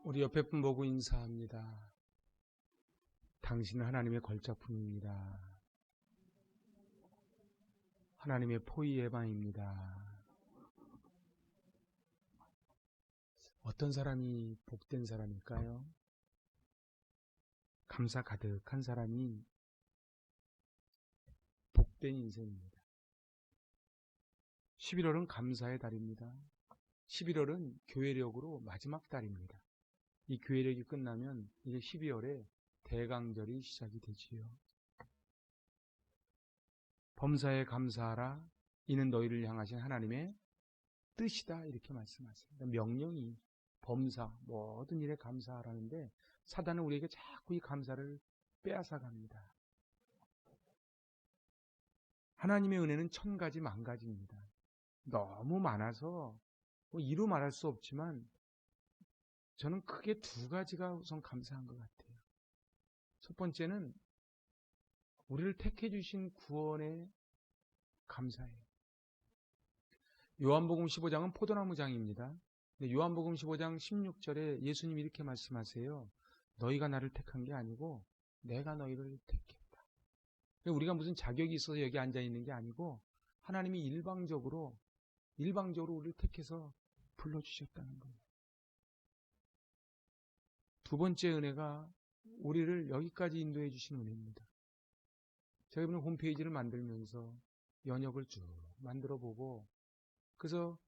우리 옆에 분 보고 인사합니다. 당신은 하나님의 걸작품입니다. 하나님의 포위예방입니다. 어떤 사람이 복된 사람일까요? 감사 가득한 사람이 복된 인생입니다. 11월은 감사의 달입니다. 11월은 교회력으로 마지막 달입니다. 이 교회력이 끝나면 이제 12월에 대강절이 시작이 되지요. 범사에 감사하라. 이는 너희를 향하신 하나님의 뜻이다. 이렇게 말씀하세요. 명령이 범사, 모든 일에 감사하라는데 사단은 우리에게 자꾸 이 감사를 빼앗아 갑니다. 하나님의 은혜는 1000가지 만가지입니다. 너무 많아서 이루 말할 수 없지만 저는 크게 2가지가 우선 감사한 것 같아요. 첫 번째는 우리를 택해 주신 구원에 감사해요. 요한복음 15장은 포도나무장입니다. 요한복음 15장 16절에 예수님이 이렇게 말씀하세요. 너희가 나를 택한 게 아니고 내가 너희를 택했다. 우리가 무슨 자격이 있어서 여기 앉아 있는 게 아니고 하나님이 일방적으로 우리를 택해서 불러주셨다는 거예요. 두 번째 은혜가 우리를 여기까지 인도해 주신 은혜입니다. 제가 이번에 홈페이지를 만들면서 연역을 쭉 만들어 보고 그래서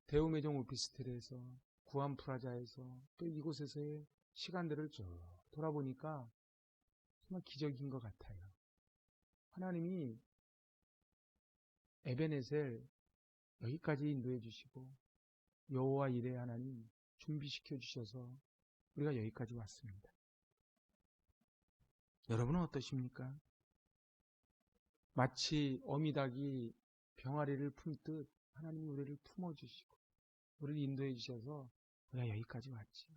대우매종 오피스텔에서 구암프라자에서 또 이곳에서의 시간들을 쭉 돌아보니까 정말 기적인 것 같아요. 하나님이 에베네셀 여기까지 인도해 주시고 여호와 이레 하나님 준비시켜 주셔서 우리가 여기까지 왔습니다. 여러분은 어떠십니까? 마치 어미닭이 병아리를 품듯 하나님이 우리를 품어주시고 우리를 인도해 주셔서 우리가 여기까지 왔지요.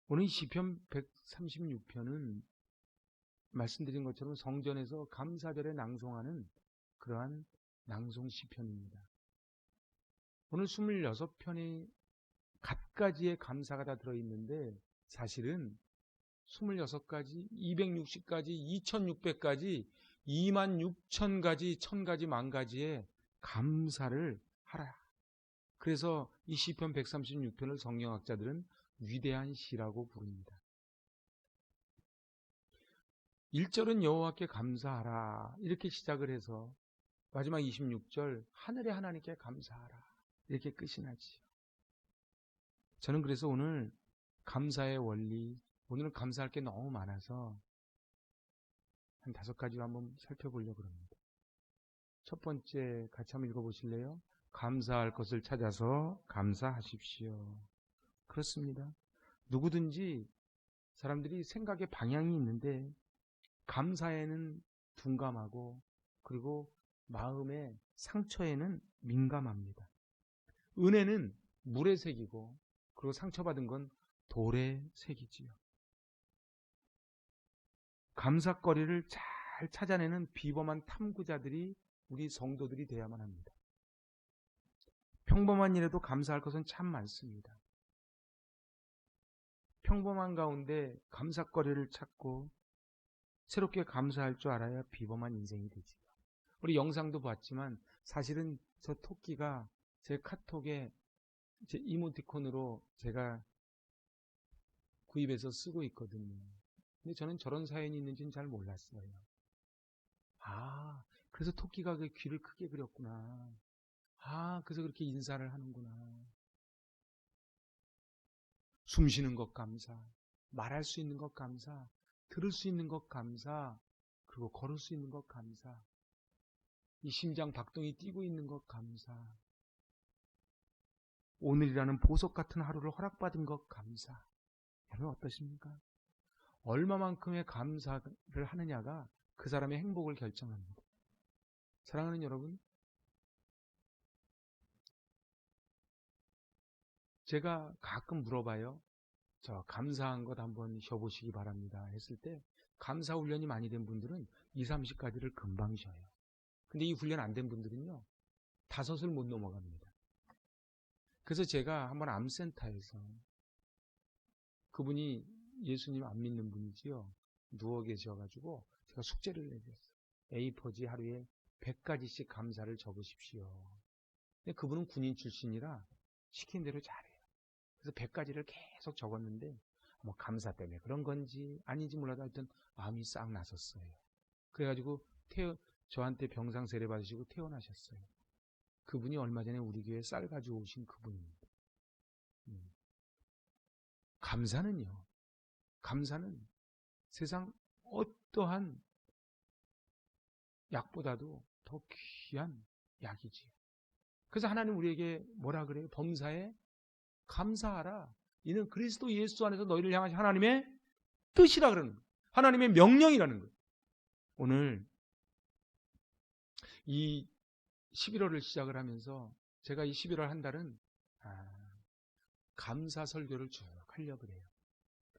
오늘 시편 136편은 말씀드린 것처럼 성전에서 감사절에 낭송하는 그러한 낭송 시편입니다. 오늘 26편이 갖가지의 감사가 다 들어있는데 사실은 26가지, 260가지, 2600가지, 26000가지, 1000가지, 만가지의 감사를 하라. 그래서 이 시편 136편을 성경학자들은 위대한 시라고 부릅니다. 1절은 여호와께 감사하라 이렇게 시작을 해서 마지막 26절 하늘의 하나님께 감사하라 이렇게 끝이 나지요. 저는 그래서 오늘 감사의 원리, 오늘은 감사할 게 너무 많아서 한 5가지로 한번 살펴보려고 합니다. 첫 번째 같이 한번 읽어보실래요? 감사할 것을 찾아서 감사하십시오. 그렇습니다. 누구든지 사람들이 생각의 방향이 있는데 감사에는 둔감하고 그리고 마음의 상처에는 민감합니다. 은혜는 물의 색이고 그리고 상처받은 건 돌의 색이지요. 감사거리를 잘 찾아내는 비범한 탐구자들이 우리 성도들이 되어야만 합니다. 평범한 일에도 감사할 것은 참 많습니다. 평범한 가운데 감사거리를 찾고 새롭게 감사할 줄 알아야 비범한 인생이 되지요. 우리 영상도 봤지만 사실은 저 토끼가 제 카톡에 제 이모티콘으로 제가 구입해서 쓰고 있거든요. 근데 저는 저런 사연이 있는지는 잘 몰랐어요. 아, 그래서 토끼가 그 귀를 크게 그렸구나. 아, 그래서 그렇게 인사를 하는구나. 숨 쉬는 것 감사, 말할 수 있는 것 감사, 들을 수 있는 것 감사, 그리고 걸을 수 있는 것 감사, 이 심장 박동이 뛰고 있는 것 감사, 오늘이라는 보석 같은 하루를 허락받은 것 감사. 여러분 어떠십니까? 얼마만큼의 감사를 하느냐가 그 사람의 행복을 결정합니다. 사랑하는 여러분, 제가 가끔 물어봐요. 저 감사한 것 한번 쉬어보시기 바랍니다 했을 때 감사 훈련이 많이 된 분들은 2, 30가지를 금방 쉬어요. 근데 이 훈련 안 된 분들은요 5을 못 넘어갑니다. 그래서 제가 한번 암센터에서 그분이 예수님 안 믿는 분이지요. 누워 계셔가지고 제가 숙제를 내드렸어요. A4지 하루에 100가지씩 감사를 적으십시오. 근데 그분은 군인 출신이라 시킨 대로 잘해요. 그래서 100가지를 계속 적었는데 뭐 감사 때문에 그런 건지 아닌지 몰라도 하여튼 마음이 싹 나섰어요. 그래가지고 저한테 병상 세례 받으시고 퇴원하셨어요. 그분이 얼마 전에 우리 교회에 쌀 가지고 오신 그분입니다. 감사는 세상 어떠한 약보다도 더 귀한 약이지요. 그래서 하나님 우리에게 뭐라 그래요? 범사에 감사하라. 이는 그리스도 예수 안에서 너희를 향하신 하나님의 뜻이라 그러는 거예요. 하나님의 명령이라는 거예요. 오늘 이 11월을 시작을 하면서 제가 이 11월 한 달은 감사 설교를 쭉 하려고 해요.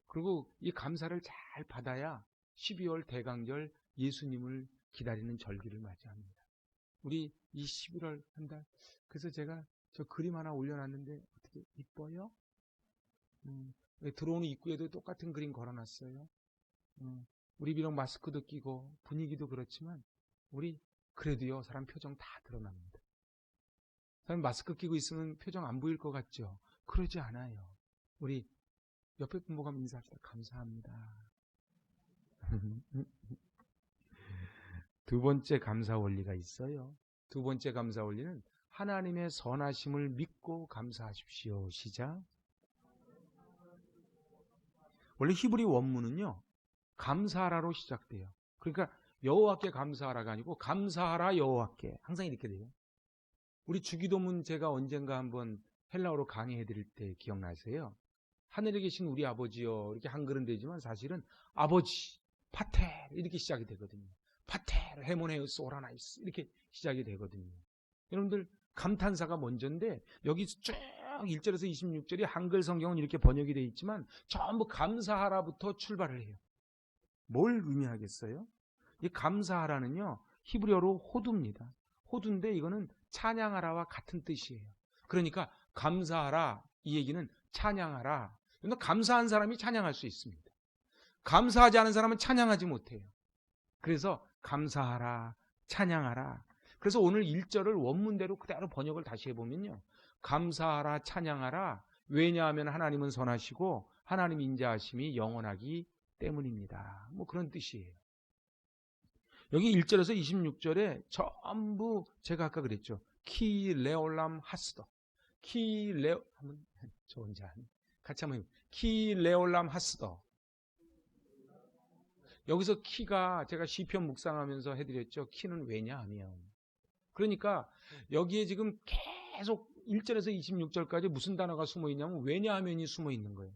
그리고 이 감사를 잘 받아야 12월 대강절 예수님을 기다리는 절기를 맞이합니다. 우리 이 11월 한 달, 그래서 제가 저 그림 하나 올려놨는데 어떻게 이뻐요? 들어오는 입구에도 똑같은 그림 걸어놨어요. 우리 비록 마스크도 끼고 분위기도 그렇지만 우리 그래도요 사람 표정 다 드러납니다. 사람 마스크 끼고 있으면 표정 안 보일 것 같죠? 그러지 않아요. 우리 옆에 분 보고 인사합시다. 감사합니다. 두 번째 감사 원리가 있어요. 두 번째 감사 원리는 하나님의 선하심을 믿고 감사하십시오. 시작. 원래 히브리 원문은요 감사하라로 시작돼요. 그러니까 여호와께 감사하라가 아니고 감사하라 여호와께, 항상 이렇게 돼요. 우리 주기도문 제가 언젠가 한번 헬라어로 강의해 드릴 때 기억나세요? 하늘에 계신 우리 아버지요, 이렇게 한글은 되지만 사실은 아버지 파테 이렇게 시작이 되거든요. 파테 헤모네우스 오라나이스 이렇게 시작이 되거든요. 여러분들 감탄사가 먼저인데 여기 쭉 1절에서 26절이 한글 성경은 이렇게 번역이 되어 있지만 전부 감사하라부터 출발을 해요. 뭘 의미하겠어요? 이 감사하라는요 히브리어로 호두입니다. 호두인데 이거는 찬양하라와 같은 뜻이에요. 그러니까 감사하라 이 얘기는 찬양하라. 그러니까 감사한 사람이 찬양할 수 있습니다. 감사하지 않은 사람은 찬양하지 못해요. 그래서 감사하라, 찬양하라. 그래서 오늘 1절을 원문대로 그대로 번역을 다시 해보면요. 감사하라, 찬양하라. 왜냐하면 하나님은 선하시고 하나님 인자하심이 영원하기 때문입니다. 뭐 그런 뜻이에요. 여기 1절에서 26절에 전부 제가 아까 그랬죠. 키 레올람 하스더. 키 레 한번 저 혼자 같이 한번 키 레올람 하스더. 여기서 키가 제가 시편 묵상하면서 해드렸죠. 키는 왜냐하면 그러니까 여기에 지금 계속 1절에서 26절까지 무슨 단어가 숨어 있냐면 왜냐하면이 숨어 있는 거예요.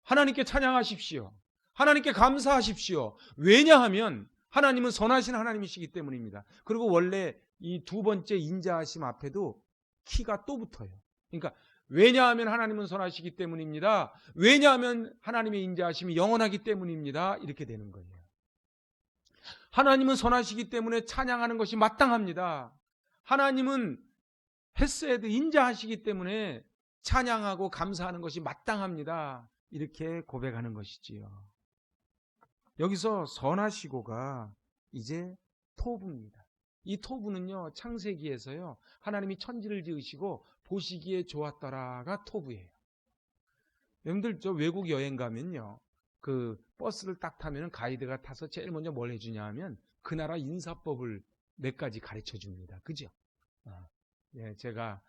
하나님께 찬양하십시오. 하나님께 감사하십시오. 왜냐하면 하나님은 선하신 하나님이시기 때문입니다. 그리고 원래 이 두 번째 인자하심 앞에도 키가 또 붙어요. 그러니까 왜냐하면 하나님은 선하시기 때문입니다. 왜냐하면 하나님의 인자하심이 영원하기 때문입니다. 이렇게 되는 거예요. 하나님은 선하시기 때문에 찬양하는 것이 마땅합니다. 하나님은 헤세드 인자하시기 때문에 찬양하고 감사하는 것이 마땅합니다. 이렇게 고백하는 것이지요. 여기서 선하시고가 이제 토부입니다. 이 토부는요 창세기에서요 하나님이 천지를 지으시고 보시기에 좋았더라가 토부예요. 여러분들 저 외국 여행 가면요 그 버스를 딱 타면 가이드가 타서 제일 먼저 뭘 해주냐 하면 그 나라 인사법을 몇 가지 가르쳐 줍니다. 그죠? 네, 제가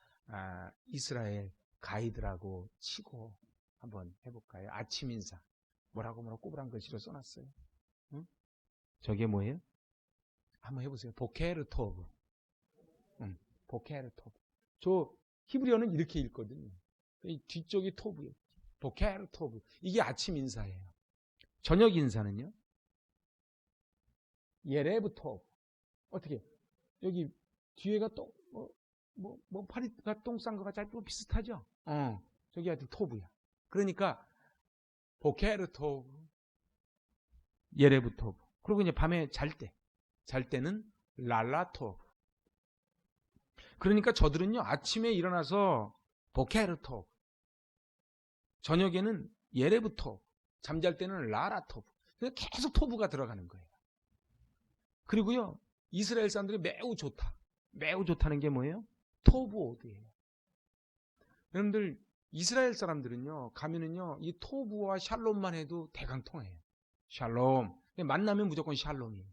이스라엘 가이드라고 치고 한번 해볼까요? 아침 인사 뭐라고 꼬부란 글씨로 써놨어요. 응? 저게 뭐예요? 한번 해보세요. 보케르토브. 보케르토브. 저 히브리어는 이렇게 읽거든요. 이 뒤쪽이 토브예요. 보케르토브. 이게 아침 인사예요. 저녁 인사는요? 예레브토브. 어떻게? 여기 뒤에가 또 파리가 똥 싼 거 같이 비슷하죠? 저기 하여튼 토브야. 그러니까 보케르토브, 예레브토브. 그리고 이제 밤에 잘 때는 랄라토브. 그러니까 저들은요 아침에 일어나서 보케르 토브, 저녁에는 예레브 토브, 잠잘 때는 라라 토브. 계속 토브가 들어가는 거예요. 그리고요, 이스라엘 사람들이 매우 좋다. 매우 좋다는 게 뭐예요? 토브 오드예요. 여러분들, 이스라엘 사람들은요, 가면은요, 이 토브와 샬롬만 해도 대강통해요. 샬롬. 만나면 무조건 샬롬이에요.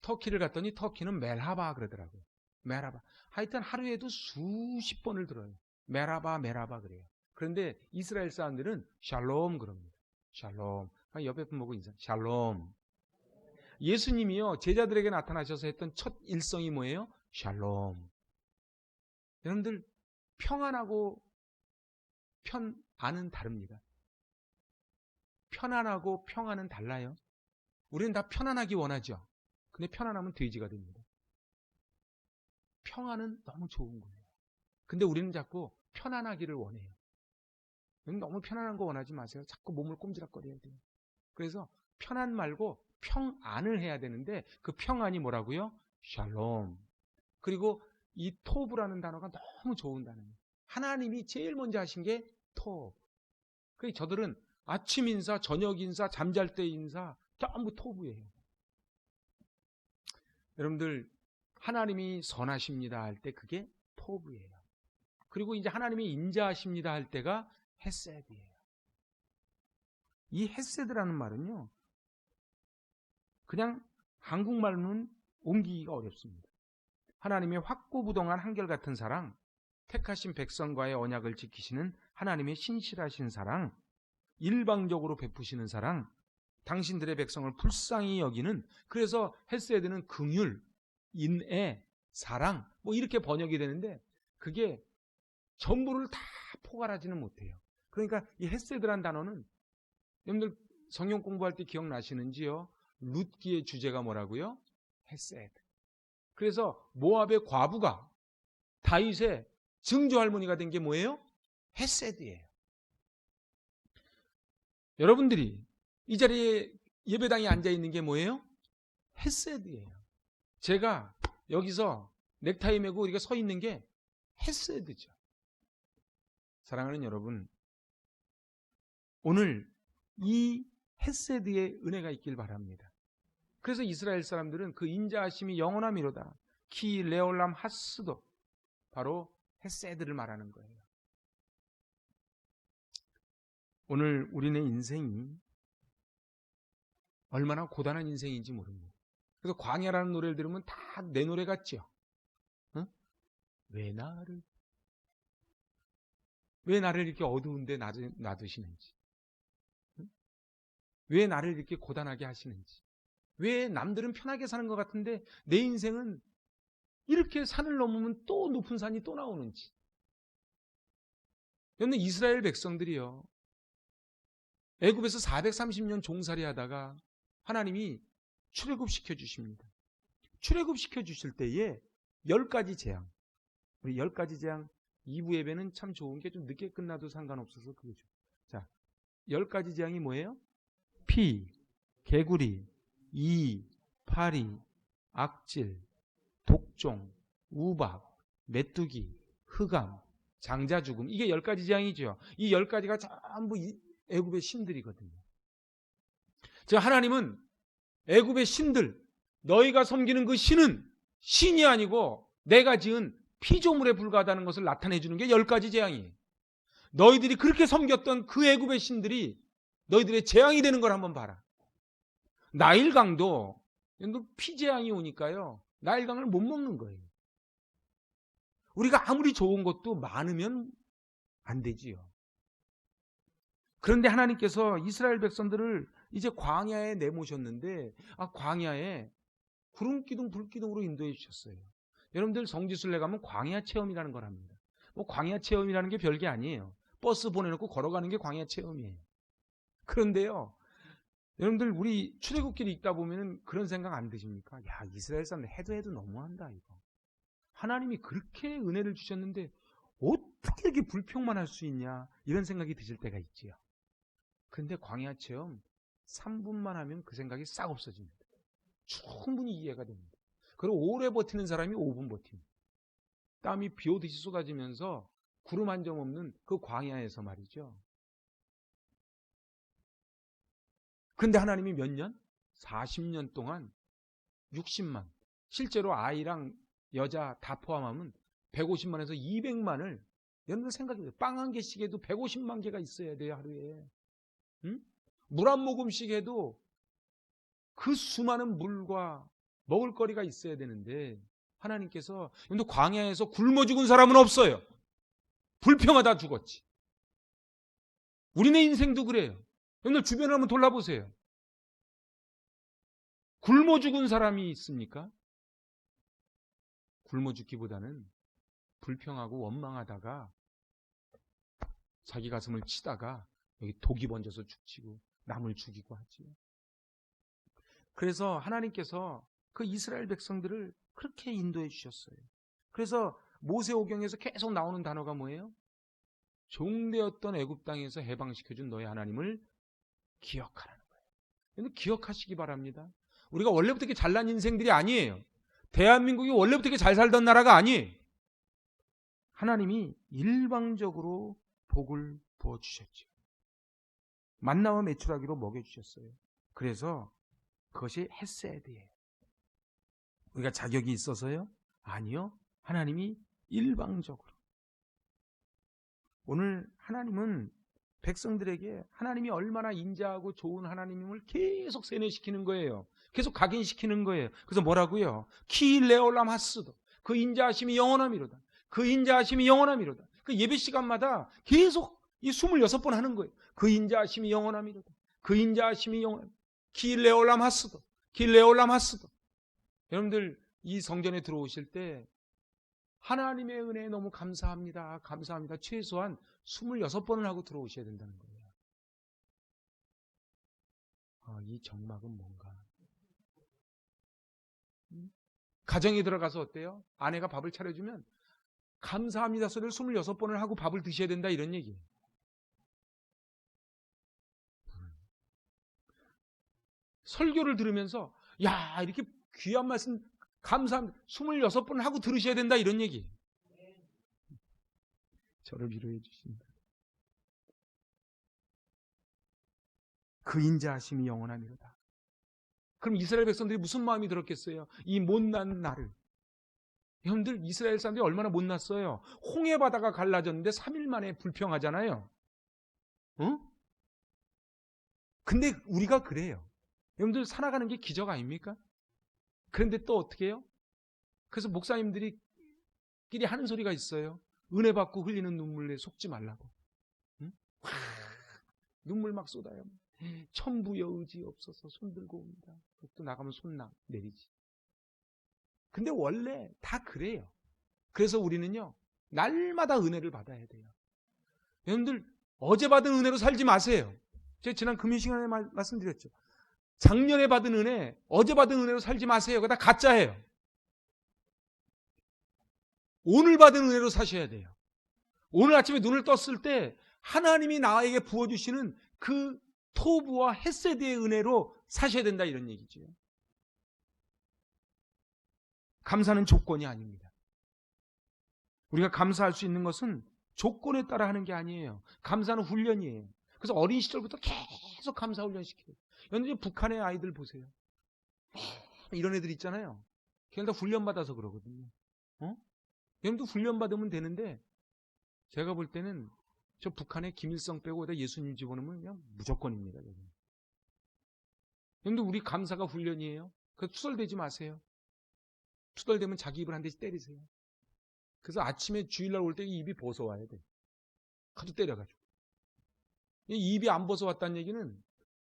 터키를 갔더니 터키는 멜하바 그러더라고요. 멜하바. 하여튼 하루에도 수십 번을 들어요. 멜하바, 멜하바 그래요. 그런데 이스라엘 사람들은 샬롬 그럽니다. 샬롬. 옆에 분 보고 인사. 샬롬. 예수님이요, 제자들에게 나타나셔서 했던 첫 일성이 뭐예요? 샬롬. 여러분들, 평안하고 편안은 다릅니다. 편안하고 평안은 달라요. 우리는 다 편안하기 원하죠. 근데 편안하면 돼지가 됩니다. 평안은 너무 좋은 거예요. 근데 우리는 자꾸 편안하기를 원해요. 너무 편안한 거 원하지 마세요. 자꾸 몸을 꼼지락거려야 돼요. 그래서 편안 말고 평안을 해야 되는데 그 평안이 뭐라고요? 샬롬. 그리고 이 토브라는 단어가 너무 좋은 단어예요. 하나님이 제일 먼저 하신 게 토브. 그래서 저들은 아침 인사, 저녁 인사, 잠잘 때 인사 전부 토브예요. 여러분들, 하나님이 선하십니다 할 때 그게 토브예요. 그리고 이제 하나님이 인자하십니다 할 때가 헤세드예요. 이 헤세드라는 말은요, 그냥 한국말로는 옮기기가 어렵습니다. 하나님의 확고부동한 한결같은 사랑, 택하신 백성과의 언약을 지키시는 하나님의 신실하신 사랑, 일방적으로 베푸시는 사랑, 당신들의 백성을 불쌍히 여기는, 그래서 헤세드는 긍휼, 인애, 사랑 뭐 이렇게 번역이 되는데 그게 전부를 다 포괄하지는 못해요. 그러니까 이 헤세드란 단어는 여러분들 성경 공부할 때 기억나시는지요? 룻기의 주제가 뭐라고요? 헤세드. 그래서 모압의 과부가 다윗의 증조할머니가 된 게 뭐예요? 헤세드예요. 여러분들이 이 자리에 예배당에 앉아있는 게 뭐예요? 헤세드예요. 제가 여기서 넥타이 메고 우리가 서 있는 게 헤세드죠. 사랑하는 여러분, 오늘 이 헤세드의 은혜가 있길 바랍니다. 그래서 이스라엘 사람들은 그 인자하심이 영원함이로다. 키 레올람 하스도 바로 헤세드를 말하는 거예요. 오늘 우리네 인생이 얼마나 고단한 인생인지 모릅니다. 그래서 광야라는 노래를 들으면 다 내 노래 같죠? 응? 왜 나를 이렇게 어두운데 놔두시는지, 응? 왜 나를 이렇게 고단하게 하시는지, 왜 남들은 편하게 사는 것 같은데 내 인생은 이렇게 산을 넘으면 또 높은 산이 또 나오는지. 여러분, 이스라엘 백성들이요, 애굽에서 430년 종살이 하다가 하나님이 출애굽시켜 주십니다. 출애굽시켜 주실 때에 10가지 재앙, 우리 10가지 재앙 2부 예배는 참 좋은 게 좀 늦게 끝나도 상관없어서 그거죠. 자, 10가지 재앙이 뭐예요? 피, 개구리, 이, 파리, 악질, 독종, 우박, 메뚜기, 흑암, 장자 죽음. 이게 10가지 재앙이죠. 이 10가지가 전부 애굽의 신들이거든요. 즉 하나님은 애굽의 신들, 너희가 섬기는 그 신은 신이 아니고 내가 지은 피조물에 불과하다는 것을 나타내 주는 게 10가지 재앙이에요. 너희들이 그렇게 섬겼던 그 애굽의 신들이 너희들의 재앙이 되는 걸 한번 봐라. 나일강도 피재앙이 오니까요, 나일강을 못 먹는 거예요. 우리가 아무리 좋은 것도 많으면 안 되지요. 그런데 하나님께서 이스라엘 백성들을 이제 광야에 내모셨는데, 광야에 구름기둥 불기둥으로 인도해 주셨어요. 여러분들 성지순례 가면 광야 체험이라는 걸 합니다. 뭐 광야 체험이라는 게 별게 아니에요. 버스 보내놓고 걸어가는 게 광야 체험이에요. 그런데요, 여러분들 우리 출애굽길 읽다 보면 그런 생각 안 드십니까? 야, 이스라엘 사람들 해도 너무한다 이거. 하나님이 그렇게 은혜를 주셨는데 어떻게 이렇게 불평만 할 수 있냐, 이런 생각이 드실 때가 있지요. 그런데 광야 체험 3분만 하면 그 생각이 싹 없어집니다. 충분히 이해가 됩니다. 그리고 오래 버티는 사람이 5분 버팁니다. 땀이 비 오듯이 쏟아지면서 구름 한 점 없는 그 광야에서 말이죠. 근데 하나님이 몇 년? 40년 동안 60만. 실제로 아이랑 여자 다 포함하면 150만에서 200만을 여러분들 생각해보세요. 빵 한 개씩 해도 150만 개가 있어야 돼요, 하루에. 응? 물 한 모금씩 해도 그 수많은 물과 먹을거리가 있어야 되는데 하나님께서 여러분들 광야에서 굶어 죽은 사람은 없어요. 불평하다 죽었지. 우리네 인생도 그래요. 여러분들 주변을 한번 돌아보세요. 굶어 죽은 사람이 있습니까? 굶어 죽기보다는 불평하고 원망하다가 자기 가슴을 치다가 여기 독이 번져서 죽치고 남을 죽이고 하지요. 그래서 하나님께서 그 이스라엘 백성들을 그렇게 인도해 주셨어요. 그래서 모세오경에서 계속 나오는 단어가 뭐예요? 종되었던 애굽 땅에서 해방시켜준 너의 하나님을 기억하라는 거예요. 근데 기억하시기 바랍니다. 우리가 원래부터 이렇게 잘난 인생들이 아니에요. 대한민국이 원래부터 이렇게 잘 살던 나라가 아니에요. 하나님이 일방적으로 복을 부어주셨죠. 만나와 메추라기로 먹여주셨어요. 그래서 그것이 헤세드예요. 우리가 자격이 있어서요? 아니요. 하나님이 일방적으로. 오늘 하나님은 백성들에게 하나님이 얼마나 인자하고 좋은 하나님임을 계속 세뇌시키는 거예요. 계속 각인시키는 거예요. 그래서 뭐라고요? 키레올람 하스도. 그 인자하심이 영원함이로다. 그 인자하심이 영원함이로다. 그 예배 시간마다 계속 이 26번 하는 거예요. 그 인자하심이 영원함이로다. 그 인자하심이 영원함. 키레올람 하스도. 키레올람 하스도. 여러분들 이 성전에 들어오실 때 하나님의 은혜에 너무 감사합니다. 감사합니다. 최소한 26번을 하고 들어오셔야 된다는 거예요. 이 정막은 뭔가. 가정에 들어가서 어때요? 아내가 밥을 차려주면 감사합니다 소리를 26번을 하고 밥을 드셔야 된다 이런 얘기예요. 설교를 들으면서 야 이렇게 귀한 말씀 감사합니다 26번을 하고 들으셔야 된다 이런 얘기예요. 저를 위로해 주신다. 그 인자하심이 영원함이로다. 그럼 이스라엘 백성들이 무슨 마음이 들었겠어요? 이 못난 나를. 여러분들 이스라엘 사람들이 얼마나 못났어요? 홍해 바다가 갈라졌는데 3일 만에 불평하잖아요. 근데 우리가 그래요. 여러분들 살아가는 게 기적 아닙니까? 그런데 또 어떻게 해요? 그래서 목사님들이 끼리 하는 소리가 있어요. 은혜 받고 흘리는 눈물에 속지 말라고. 응? 눈물 막 쏟아요. 천부여 의지 없어서 손 들고 옵니다. 또 나가면 손 내리지. 근데 원래 다 그래요. 그래서 우리는요 날마다 은혜를 받아야 돼요. 여러분들 어제 받은 은혜로 살지 마세요. 제가 지난 금요 시간에 말씀드렸죠. 작년에 받은 은혜, 어제 받은 은혜로 살지 마세요. 그거 다 가짜예요. 오늘 받은 은혜로 사셔야 돼요. 오늘 아침에 눈을 떴을 때 하나님이 나에게 부어주시는 그 토부와 헤세드의 은혜로 사셔야 된다 이런 얘기죠. 감사는 조건이 아닙니다. 우리가 감사할 수 있는 것은 조건에 따라 하는 게 아니에요. 감사는 훈련이에요. 그래서 어린 시절부터 계속 감사 훈련시켜요. 여러분 북한의 아이들 보세요. 이런 애들 있잖아요. 걔는 다 훈련받아서 그러거든요. 여러분도 훈련받으면 되는데 제가 볼 때는 저 북한의 김일성 빼고 예수님 집어넣으면 그냥 무조건입니다. 여러분들 우리 감사가 훈련이에요. 그래서 투덜대지 마세요. 투덜대면 자기 입을 한 대씩 때리세요. 그래서 아침에 주일날 올 때 입이 벗어와야 돼. 하도 때려가지고. 이 입이 안 벗어왔다는 얘기는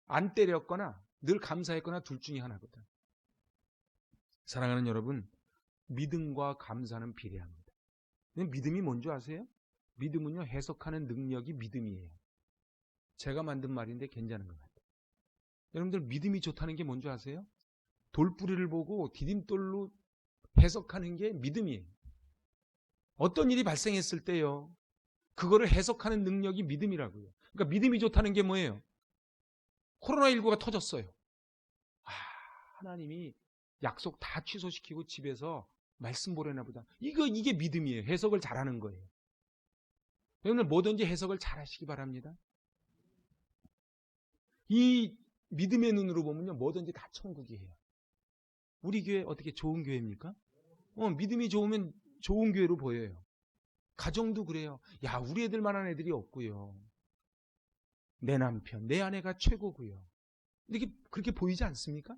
안 때렸거나 늘 감사했거나 둘 중에 하나거든. 사랑하는 여러분, 믿음과 감사는 비례합니다. 믿음이 뭔지 아세요? 믿음은요 해석하는 능력이 믿음이에요. 제가 만든 말인데 괜찮은 것 같아요. 여러분들 믿음이 좋다는 게 뭔지 아세요? 돌뿌리를 보고 디딤돌로 해석하는 게 믿음이에요. 어떤 일이 발생했을 때요 그거를 해석하는 능력이 믿음이라고요. 그러니까 믿음이 좋다는 게 뭐예요? 코로나19가 터졌어요. 하나님이 약속 다 취소시키고 집에서 말씀 보내나 보다. 이게 믿음이에요. 해석을 잘하는 거예요. 여러분들 뭐든지 해석을 잘 하시기 바랍니다. 이 믿음의 눈으로 보면요, 뭐든지 다 천국이에요. 우리 교회 어떻게 좋은 교회입니까? 믿음이 좋으면 좋은 교회로 보여요. 가정도 그래요. 야, 우리 애들만한 애들이 없고요. 내 남편, 내 아내가 최고고요. 이게 그렇게 보이지 않습니까?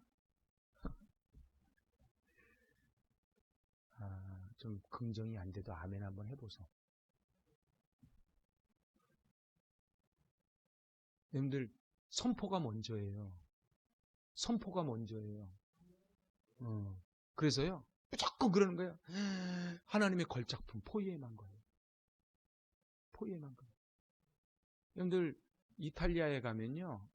좀 긍정이 안 돼도 아멘 한번 해보소. 여러분들 선포가 먼저예요. 선포가 먼저예요. 그래서요, 무조건 그러는 거예요. 하나님의 걸작품 포위에만 거예요. 포위에만 거예요. 여러분들 이탈리아에 가면요,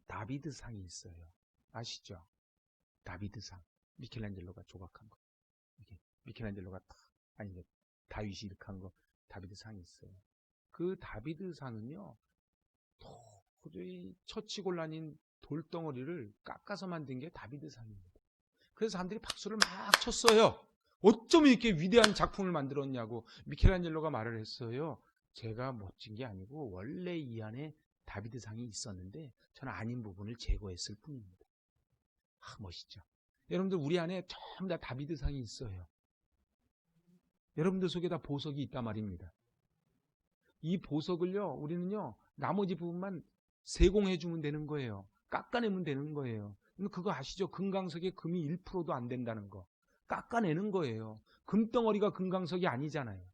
다비드상이 있어요. 아시죠? 다비드상. 미켈란젤로가 조각한 거. 이게 미켈란젤로가 다윗이 이렇게 한 거, 다비드상이 있어요. 그 다비드상은요, 도저히 처치곤란인 돌덩어리를 깎아서 만든 게 다비드상입니다. 그래서 사람들이 박수를 막 쳤어요. 어쩜 이렇게 위대한 작품을 만들었냐고 미켈란젤로가 말을 했어요. 제가 멋진 게 아니고 원래 이 안에 다비드상이 있었는데 저는 아닌 부분을 제거했을 뿐입니다. 멋있죠. 여러분들 우리 안에 전부 다 다비드상이 있어요. 여러분들 속에 다 보석이 있단 말입니다. 이 보석을요, 우리는요, 나머지 부분만 세공해 주면 되는 거예요. 깎아내면 되는 거예요. 그거 아시죠? 금강석에 금이 1%도 안 된다는 거. 깎아내는 거예요. 금덩어리가 금강석이 아니잖아요.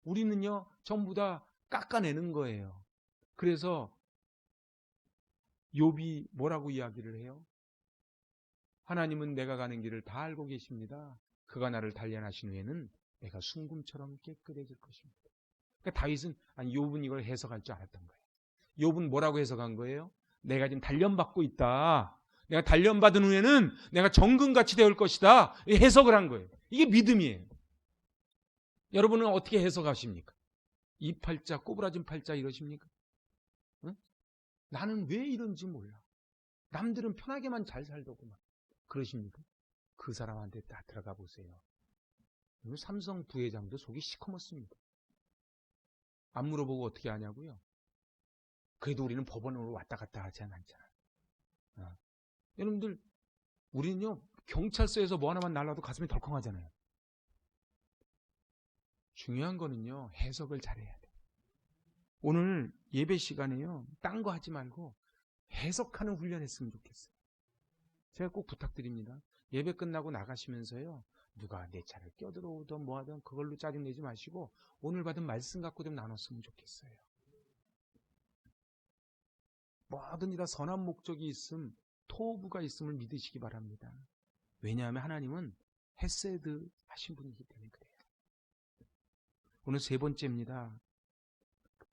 우리는요, 전부 다 깎아내는 거예요. 그래서 욥이 뭐라고 이야기를 해요? 하나님은 내가 가는 길을 다 알고 계십니다. 그가 나를 단련하신 후에는 내가 순금처럼 깨끗해질 것입니다. 그러니까 다윗은, 욥은 이걸 해석할 줄 알았던 거예요. 욥은 뭐라고 해석한 거예요? 내가 지금 단련받고 있다. 내가 단련받은 후에는 내가 정금같이 되올 것이다. 해석을 한 거예요. 이게 믿음이에요. 여러분은 어떻게 해석하십니까? 이 팔자, 꼬부라진 팔자 이러십니까? 응? 나는 왜 이런지 몰라. 남들은 편하게만 잘 살더구만. 그러십니까? 그 사람한테 딱 들어가 보세요. 삼성 부회장도 속이 시커멓습니다. 안 물어보고 어떻게 하냐고요? 그래도 우리는 법원으로 왔다 갔다 하지 않잖아요. 여러분들, 우리는요, 경찰서에서 뭐 하나만 날라도 가슴이 덜컹하잖아요. 중요한 거는요, 해석을 잘해야 돼요. 오늘 예배 시간에요, 딴 거 하지 말고 해석하는 훈련 했으면 좋겠어요. 제가 꼭 부탁드립니다. 예배 끝나고 나가시면서요, 누가 내 차를 껴들어오든 뭐하든 그걸로 짜증내지 마시고 오늘 받은 말씀 갖고 좀 나눴으면 좋겠어요. 뭐든지 다 선한 목적이 있음, 토부가 있음을 믿으시기 바랍니다. 왜냐하면 하나님은 헤세드 하신 분이기 때문에 그래요. 오늘 세 번째입니다.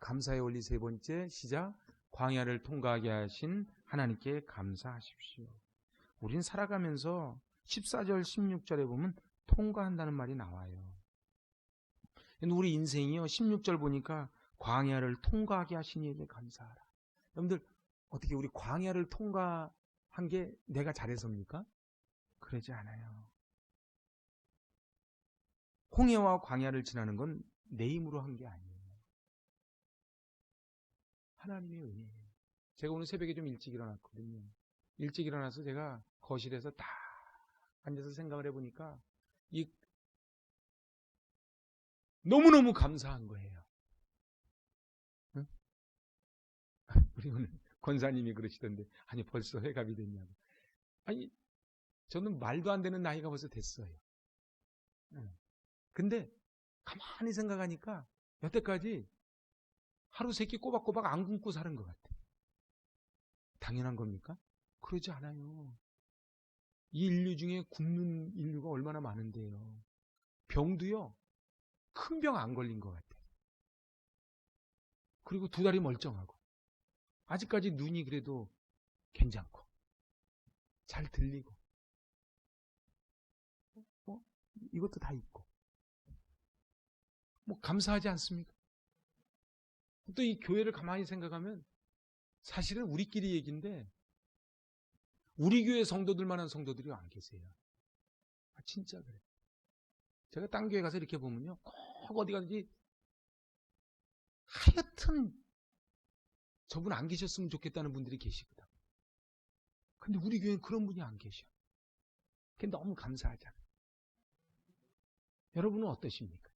감사의 원리 세 번째, 시작. 광야를 통과하게 하신 하나님께 감사하십시오. 우린 살아가면서 14절 16절에 보면 통과한다는 말이 나와요. 우리 인생이요, 16절 보니까 광야를 통과하게 하신 이에게 감사하라. 여러분들, 어떻게 우리 광야를 통과한 게 내가 잘해서입니까? 그러지 않아요. 홍해와 광야를 지나는 건 내 힘으로 한 게 아니에요. 하나님의 은혜예요. 제가 오늘 새벽에 좀 일찍 일어났거든요. 일찍 일어나서 제가 거실에서 딱 앉아서 생각을 해보니까 너무너무 감사한 거예요. 응? 우리 오늘 권사님이 그러시던데, 아니 벌써 회갑이 됐냐고. 아니, 저는 말도 안 되는 나이가 벌써 됐어요. 근데 가만히 생각하니까 여태까지 하루 세끼 꼬박꼬박 안 굶고 사는 것 같아요. 당연한 겁니까? 그러지 않아요. 이 인류 중에 굶는 인류가 얼마나 많은데요. 병도요, 큰 병 안 걸린 것 같아요. 그리고 두 다리 멀쩡하고 아직까지 눈이 그래도 괜찮고 잘 들리고 이것도 다 있고 감사하지 않습니까? 또 이 교회를 가만히 생각하면 사실은 우리끼리 얘기인데 우리 교회 성도들만한 성도들이 안 계세요. 진짜 그래요. 제가 딴 교회 가서 이렇게 보면요, 꼭 어디 가든지 하여튼 저분 안 계셨으면 좋겠다는 분들이 계시거든. 근데 우리 교회는 그런 분이 안 계셔. 그게 너무 감사하잖아요. 여러분은 어떠십니까?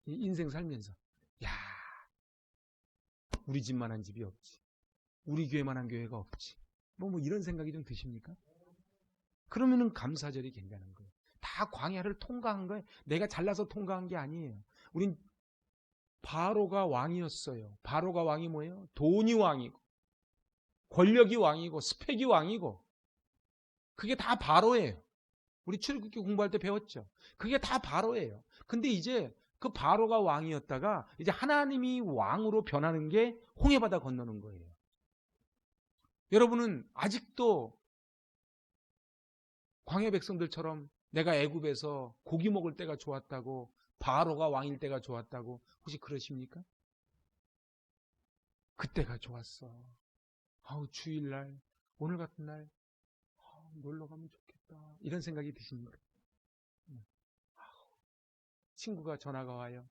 인생 살면서 야, 우리 집만한 집이 없지. 우리 교회만한 교회가 없지. 뭐 이런 생각이 좀 드십니까? 그러면은 감사절이 괜찮은 거예요. 다 광야를 통과한 거예요. 내가 잘나서 통과한 게 아니에요. 우린 바로가 왕이었어요. 바로가 왕이 뭐예요? 돈이 왕이고 권력이 왕이고 스펙이 왕이고 그게 다 바로예요. 우리 출애굽기 공부할 때 배웠죠. 그게 다 바로예요. 근데 이제 그 바로가 왕이었다가 이제 하나님이 왕으로 변하는 게 홍해바다 건너는 거예요. 여러분은 아직도 광야 백성들처럼 내가 애굽에서 고기 먹을 때가 좋았다고 바로가 왕일 때가 좋았다고 혹시 그러십니까? 그때가 좋았어. 아우 주일날 오늘 같은 날 놀러 가면 좋겠다. 이런 생각이 드십니까? 친구가 전화가 와요.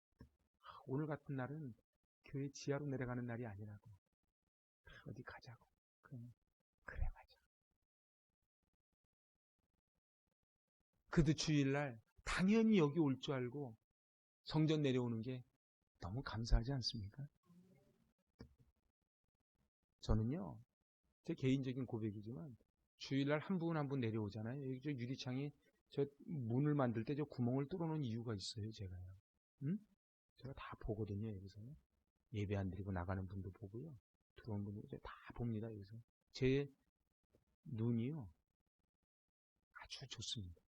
오늘 같은 날은 교회 지하로 내려가는 날이 아니라고. 어디 가자고. 그래 맞아. 그도 주일날 당연히 여기 올 줄 알고 성전 내려오는 게 너무 감사하지 않습니까? 저는요, 제 개인적인 고백이지만 주일날 한 분 한 분 내려오잖아요. 여기 저 유리창에 저 문을 만들 때 저 구멍을 뚫어놓은 이유가 있어요, 제가요. 응? 제가 다 보거든요, 여기서. 예배 안 드리고 나가는 분도 보고요. 들어온 분도 다 봅니다, 여기서. 제 눈이요, 아주 좋습니다.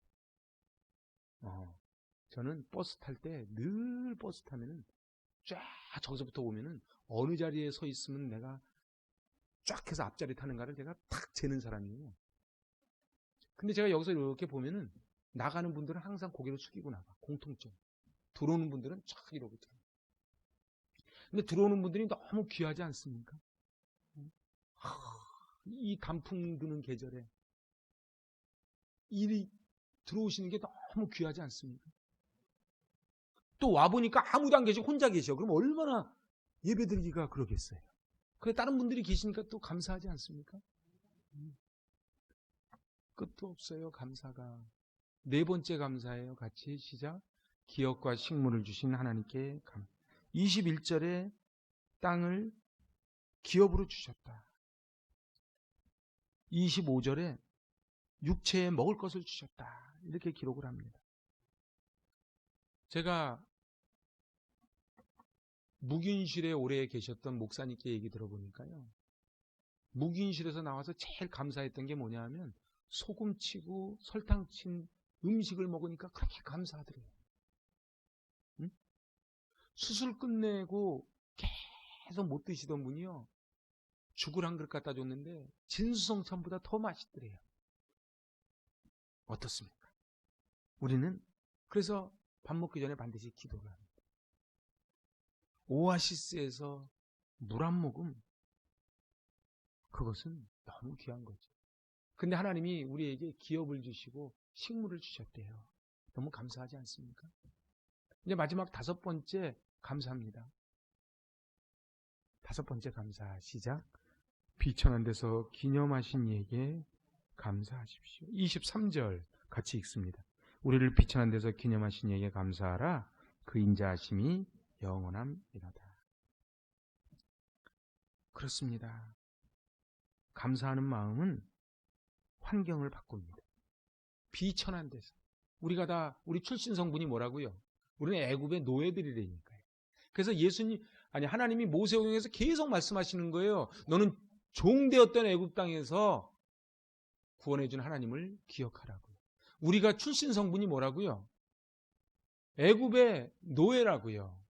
저는 버스 탈 때 늘 버스 타면은 쫙 저기서부터 오면은 어느 자리에 서 있으면 내가 쫙 해서 앞자리 타는가를 제가 탁 재는 사람이에요. 근데 제가 여기서 이렇게 보면은 나가는 분들은 항상 고개를 숙이고 나가. 공통점. 들어오는 분들은 쫙 이러고 들어. 근데 들어오는 분들이 너무 귀하지 않습니까? 이 단풍 드는 계절에 일이 들어오시는 게 너무 귀하지 않습니까? 또 와보니까 아무도 안 계시고 혼자 계셔. 그럼 얼마나 예배드리기가 그러겠어요. 그래 다른 분들이 계시니까 또 감사하지 않습니까? 끝도 없어요. 감사가. 네 번째 감사예요. 같이 시작. 기업과 식물을 주신 하나님께 감. 21절에 땅을 기업으로 주셨다. 25절에 육체에 먹을 것을 주셨다. 이렇게 기록을 합니다. 제가 묵인실에 오래 계셨던 목사님께 얘기 들어보니까요. 묵인실에서 나와서 제일 감사했던 게 뭐냐 하면 소금 치고 설탕 친 음식을 먹으니까 그렇게 감사하더래요. 응? 수술 끝내고 계속 못 드시던 분이요. 죽을 한 그릇 갖다 줬는데 진수성찬보다 더 맛있더래요. 어떻습니까? 우리는 그래서 밥 먹기 전에 반드시 기도를 합니다. 오아시스에서 물 한 모금 그것은 너무 귀한 거죠. 근데 하나님이 우리에게 기업을 주시고 식물을 주셨대요. 너무 감사하지 않습니까? 이제 마지막 다섯 번째 감사합니다. 다섯 번째 감사 시작. 비천한 데서 기념하신 이에게 감사하십시오. 23절 같이 읽습니다. 우리를 비천한 데서 기념하신 이에게 감사하라. 그 인자하심이 영원함이로다. 그렇습니다. 감사하는 마음은 환경을 바꿉니다. 비천한 데서. 우리 출신 성분이 뭐라고요? 우리는 애굽의 노예들이라니까요. 그래서 하나님이 모세오경에서 계속 말씀하시는 거예요. 너는 종되었던 애굽 땅에서 구원해준 하나님을 기억하라고요. 우리가 출신 성분이 뭐라고요? 애굽의 노예라고요.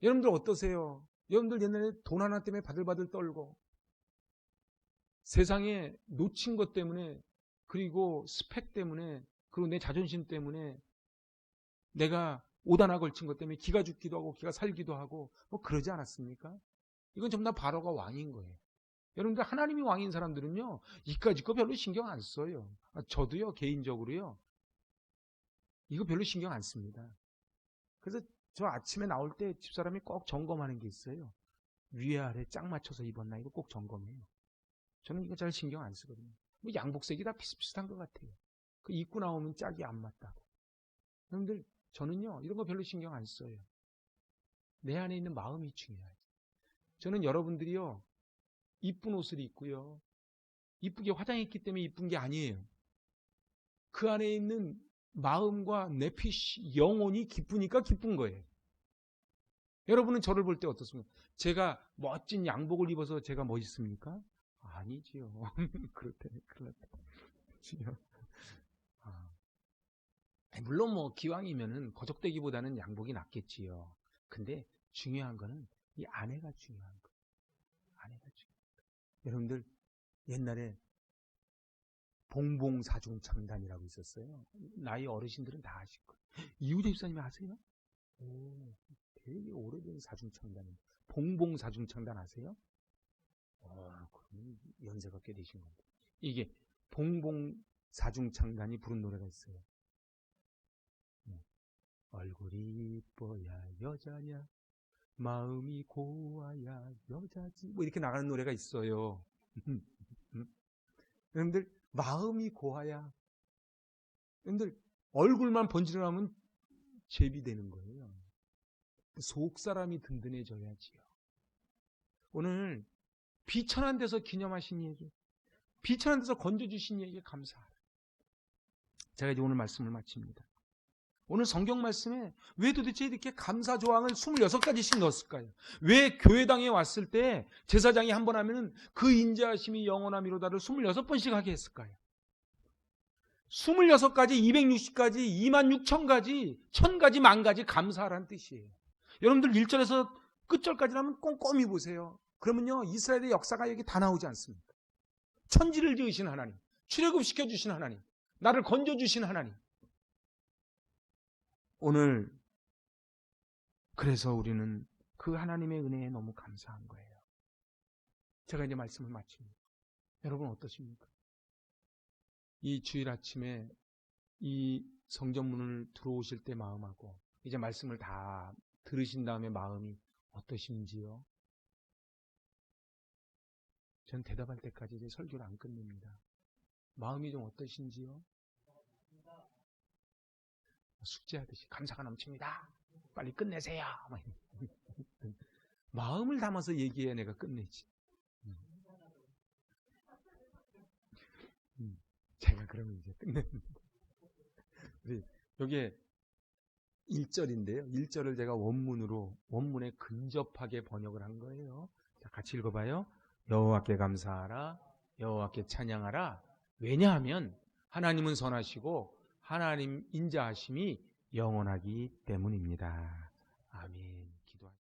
여러분들 어떠세요? 여러분들 옛날에 돈 하나 때문에 바들바들 떨고 세상에 놓친 것 때문에 그리고 스펙 때문에 그리고 내 자존심 때문에 내가 옷 하나 걸친 것 때문에 기가 죽기도 하고 기가 살기도 하고 뭐 그러지 않았습니까? 이건 전부 다 바로가 왕인 거예요. 여러분들 하나님이 왕인 사람들은요 이까짓 거 별로 신경 안 써요. 저도요 개인적으로요 이거 별로 신경 안 씁니다. 그래서 저 아침에 나올 때 집사람이 꼭 점검하는 게 있어요. 위아래 짝 맞춰서 입었나 이거 꼭 점검해요. 저는 이거 잘 신경 안 쓰거든요. 뭐 양복색이 다 비슷비슷한 것 같아요. 그 입고 나오면 짝이 안 맞다고. 여러분들 저는요 이런 거 별로 신경 안 써요. 내 안에 있는 마음이 중요하죠. 저는 여러분들이요 이쁜 옷을 입고요 이쁘게 화장했기 때문에 이쁜 게 아니에요. 그 안에 있는 마음과 내피시 영혼이 기쁘니까 기쁜 거예요. 여러분은 저를 볼 때 어떻습니까? 제가 멋진 양복을 입어서 제가 멋있습니까? 아니지요. 그렇다네. 큰일 났다. 그렇지요. 물론 뭐 기왕이면은 거적대기보다는 양복이 낫겠지요. 근데 중요한 거는 이 아내가 중요한 거예요. 아내가 중요한 거예요. 여러분들 옛날에 봉봉사중창단이라고 있었어요. 나이 어르신들은 다 아실 거예요. 이우재 집사님이 아세요? 오, 되게 오래된 사중창단입니다. 봉봉사중창단 아세요? 그럼 연세가 꽤 되신 건데. 이게 봉봉사중창단이 부른 노래가 있어요. 얼굴이 이뻐야 여자냐, 마음이 고와야 여자지. 뭐 이렇게 나가는 노래가 있어요. 여러분들 마음이 고와야, 여러분들 얼굴만 번지르하면 제비되는 거예요. 속 사람이 든든해져야지요. 오늘 비천한 데서 기념하신 얘기, 비천한 데서 건져주신 얘기에 감사하라. 제가 이제 오늘 말씀을 마칩니다. 오늘 성경 말씀에 왜 도대체 이렇게 감사 조항을 26가지씩 넣었을까요? 왜 교회당에 왔을 때 제사장이 한 번 하면은 그 인자하심이 영원함이로다를 26번씩 하게 했을까요? 26가지, 260가지, 26,000가지, 1000가지, 10,000가지 감사하라는 뜻이에요. 여러분들 1절에서 끝절까지 하면 꼼꼼히 보세요. 그러면요, 이스라엘의 역사가 여기 다 나오지 않습니까? 천지를 지으신 하나님, 출애굽시켜 주신 하나님, 나를 건져주신 하나님. 오늘 그래서 우리는 그 하나님의 은혜에 너무 감사한 거예요. 제가 이제 말씀을 마칩니다. 여러분 어떠십니까? 이 주일 아침에 이 성전문을 들어오실 때 마음하고 이제 말씀을 다 들으신 다음에 마음이 어떠신지요? 전 대답할 때까지 이제 설교를 안 끝냅니다. 마음이 좀 어떠신지요? 숙제하듯이 감사가 넘칩니다. 빨리 끝내세요. 마음을 담아서 얘기해야 내가 끝내지. 제가 그러면 이제 끝냅니다. 여기에 1절인데요. 1절을 제가 원문에 근접하게 번역을 한 거예요. 자, 같이 읽어봐요. 여호와께 감사하라. 여호와께 찬양하라. 왜냐하면 하나님은 선하시고 하나님 인자하심이 영원하기 때문입니다. 아멘. 기도합니다.